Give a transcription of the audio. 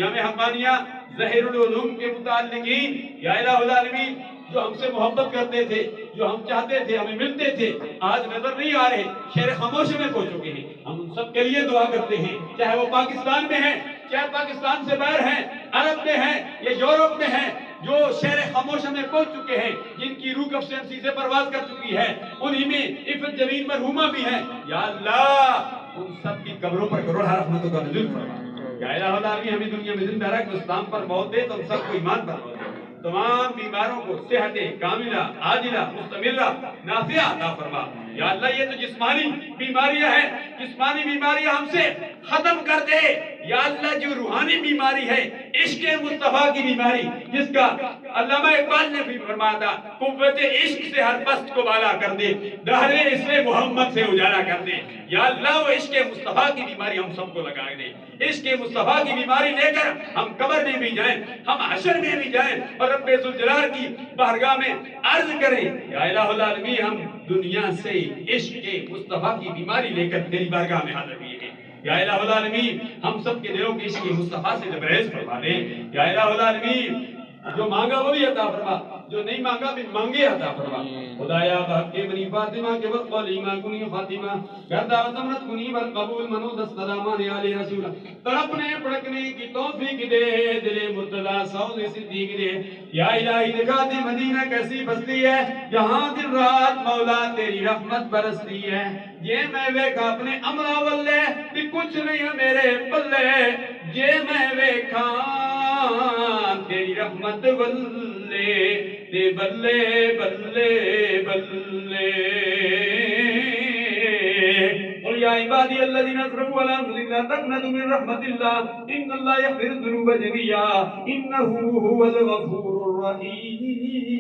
جامع حقانیہ ظاہر العلوم کے متعلقین یا الہ العالمین جو ہم سے محبت کرتے تھے، جو ہم چاہتے تھے، ہمیں ملتے تھے، آج نظر نہیں آ رہے، شہر خاموشی میں پہنچ چکے ہیں. ہم ان سب کے لیے دعا کرتے ہیں، چاہے وہ پاکستان میں ہیں، چاہے پاکستان سے باہر ہیں، عرب میں ہیں یا یورپ میں ہیں، جو شہر خاموشی میں پہنچ چکے ہیں، جن کی روح افسانسی سے پرواز کر چکی ہے، انہی میں عفت جمیل مرحومہ بھی ہیں. یا اللہ ان سب کی قبروں پر کروڑا رحمتوں کا نزول فرما. یا الہ العالمین ہمیں دنیا میں زندہ رکھ، اسلام پر موت دے تو ہم سب کو ایمان پر موت دے. تمام بیماروں کو صحت کاملہ عاجلہ مستمرہ نافعہ عطا فرما. یا اللہ یہ تو جسمانی بیماریاں ہیں، جسمانی بیماریاں ہم سے ختم کر دے. یا اللہ جو روحانی بیماری ہے، عشق مصطفیٰ کی بیماری، جس کا علامہ اقبال نے بھی فرمایا تھا، قوت عشق سے ہر پست کو بالا کر دے، دہر عشق محمد سے اجالا کر دے. یا اللہ وہ عشق مصطفیٰ کی بیماری ہم سب کو لگا دے. عشق مصطفیٰ کی بیماری لے کر ہم قبر میں بھی جائیں، ہم حشر میں بھی جائیں اور رب ذوالجلال کی بارگاہ میں عرض کریں یا الہ العالمین ہم دنیا سے عشق مصطفیٰ کی بیماری لے کر تیری بارگاہ میں حاضر ہوئے ہیں. یا الہ العالمین ہم سب کے دلوں کی عشق مصطفیٰ سے لبریز فرما دے. یا الہ العالمین جو مانگا وہ بھی عطا فرما، جو نہیں مانگا بھی مانگے عطا فرما. خدایا بحق بنی فاطمہ کے وقت قلیمہ کنی خاتمہ گردہ و تمرت کنی برقبول منود السلامان علی رسول. تڑپنے پڑکنے کی توفیق دے، دل مرتضی سوز صدیق دے. یا الہی دکھا دے مدینہ کیسی بستی ہے جہاں دن رات مولا تیری رحمت برستی ہے. یہ میں ویکھا اپنے امرا واللے کہ کچھ نہیں ہے میرے بلے، یہ میں ویکھا تیری رحمت واللے تے بلے بلے بلے. قل یا عبادی الذین اسرفوا علی انفسہم لا تقنطوا من رحمت اللہ ان اللہ یغفر الذنوب جميعا انہ هو الغفور الرحیم.